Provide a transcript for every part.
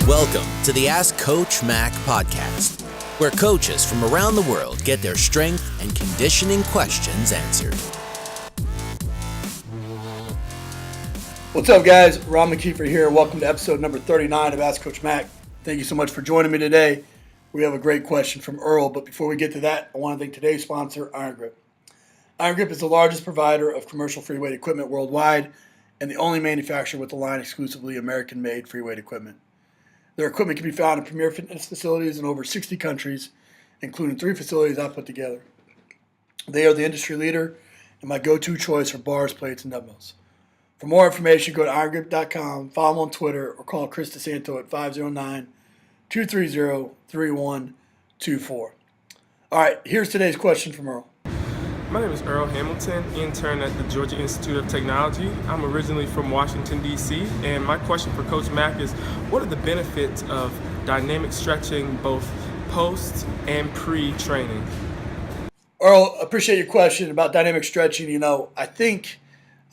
Welcome to the Ask Coach Mac podcast, where coaches from around the world get their strength and conditioning questions answered. What's up, guys? Ron McKeefery here. Welcome to episode number 39 of Ask Coach Mac. Thank you so much for joining me today. We have a great question from Earl, but before we get to that, I want to thank today's sponsor, Iron Grip. Iron Grip is the largest provider of commercial free weight equipment worldwide and the only manufacturer with a line exclusively American-made free weight equipment. Their equipment can be found in premier fitness facilities in over 60 countries, including 3 facilities I've put together. They are the industry leader and my go-to choice for bars, plates, and dumbbells. For more information, go to irongrip.com, follow them on Twitter, or call Chris DeSanto at 509-230-3124. All right, here's today's question from Earl. My name is Earl Hamilton, intern at the Georgia Institute of Technology. I'm originally from Washington, D.C., and my question for Coach Mack is, what are the benefits of dynamic stretching both post and pre-training? Earl, appreciate your question about dynamic stretching. I think,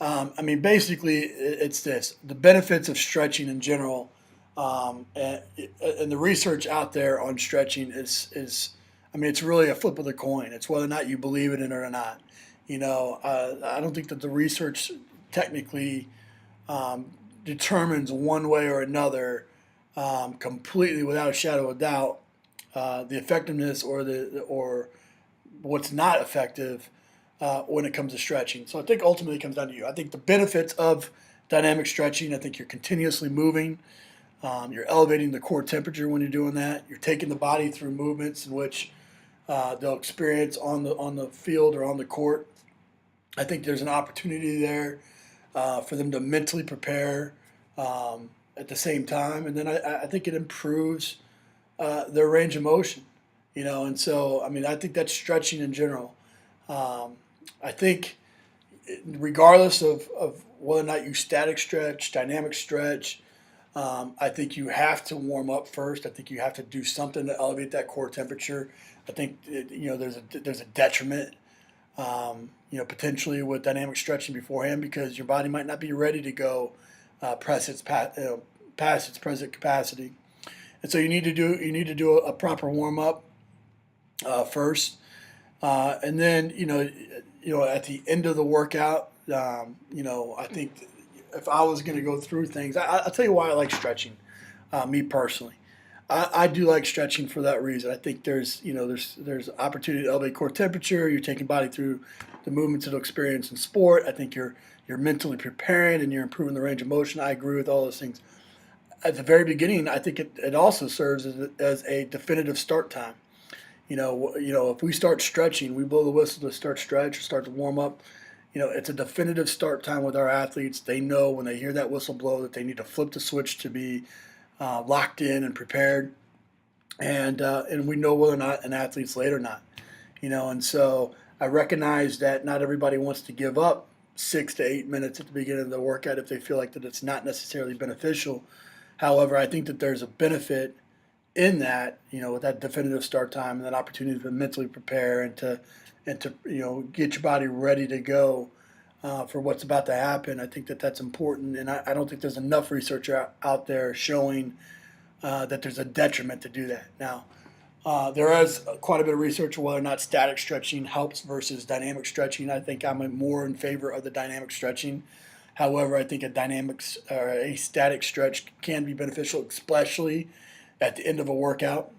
basically it's this. The benefits of stretching in general, and the research out there on stretching is it's really a flip of the coin. It's whether or not you believe in it or not. I don't think that the research technically determines one way or another completely without a shadow of doubt the effectiveness or what's not effective when it comes to stretching. So I think ultimately it comes down to you. I think the benefits of dynamic stretching, I think you're continuously moving. You're elevating the core temperature when you're doing that. You're taking the body through movements in which they'll experience on the field or on the court. I think there's an opportunity there for them to mentally prepare at the same time, and then I think it improves their range of motion. And so I think that's stretching in general. I think regardless of whether or not you static stretch, dynamic stretch, I think you have to warm up first. I think you have to do something to elevate that core temperature. I think there's a detriment, potentially with dynamic stretching beforehand because your body might not be ready to go past its present capacity, and so you need to do a proper warm up first, and then at the end of the workout, I think if I was going to go through things, I'll tell you why I like stretching, me personally. I do like stretching for that reason. I think there's opportunity to elevate core temperature. You're taking body through the movements it'll experience in sport. I think you're mentally preparing and you're improving the range of motion. I agree with all those things. At the very beginning, I think it also serves as a definitive start time. If we start stretching, we blow the whistle to start stretch or start to warm up. It's a definitive start time with our athletes. They know when they hear that whistle blow that they need to flip the switch to be locked in and prepared, and we know whether or not an athlete's late or not, and so I recognize that not everybody wants to give up 6 to 8 minutes at the beginning of the workout if they feel like that it's not necessarily beneficial. However, I think that there's a benefit in that, with that definitive start time and that opportunity to mentally prepare and to get your body ready to go for what's about to happen. I think that that's important, and I don't think there's enough research out there showing that there's a detriment to do that. Now, there is quite a bit of research on whether or not static stretching helps versus dynamic stretching. I think I'm more in favor of the dynamic stretching. However, I think a static stretch can be beneficial, especially at the end of a workout.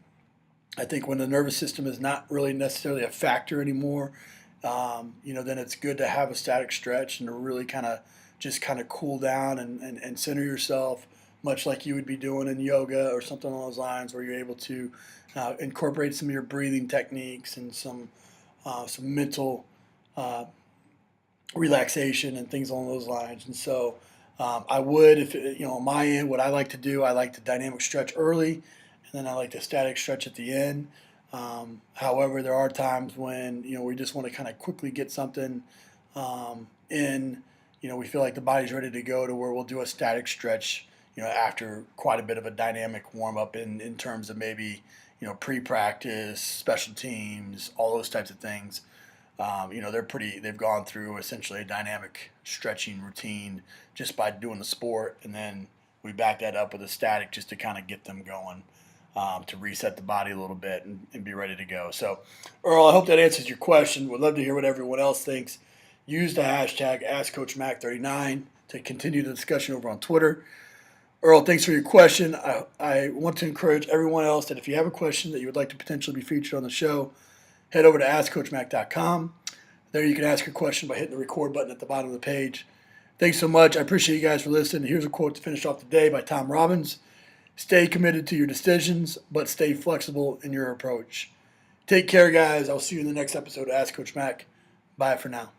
I think when the nervous system is not really necessarily a factor anymore, then it's good to have a static stretch and to really kind of cool down and center yourself, much like you would be doing in yoga or something along those lines, where you're able to incorporate some of your breathing techniques and some mental relaxation and things along those lines. And so I would, on my end, what I like to do, I like to dynamic stretch early, and then I like to static stretch at the end. However, there are times when we just want to kind of quickly get something in. We feel like the body's ready to go to where we'll do a static stretch. After quite a bit of a dynamic warm up in terms of maybe pre-practice, special teams, all those types of things. They've gone through essentially a dynamic stretching routine just by doing the sport, and then we back that up with a static just to kind of get them going, to reset the body a little bit and be ready to go. So, Earl, I hope that answers your question. Would love to hear what everyone else thinks. Use the hashtag AskCoachMac39 to continue the discussion over on Twitter. Earl, thanks for your question. I want to encourage everyone else that if you have a question that you would like to potentially be featured on the show, head over to AskCoachMac.com. There you can ask your question by hitting the record button at the bottom of the page. Thanks so much. I appreciate you guys for listening. Here's a quote to finish off the day by Tom Robbins. Stay committed to your decisions, but stay flexible in your approach. Take care, guys. I'll see you in the next episode of Ask Coach Mac. Bye for now.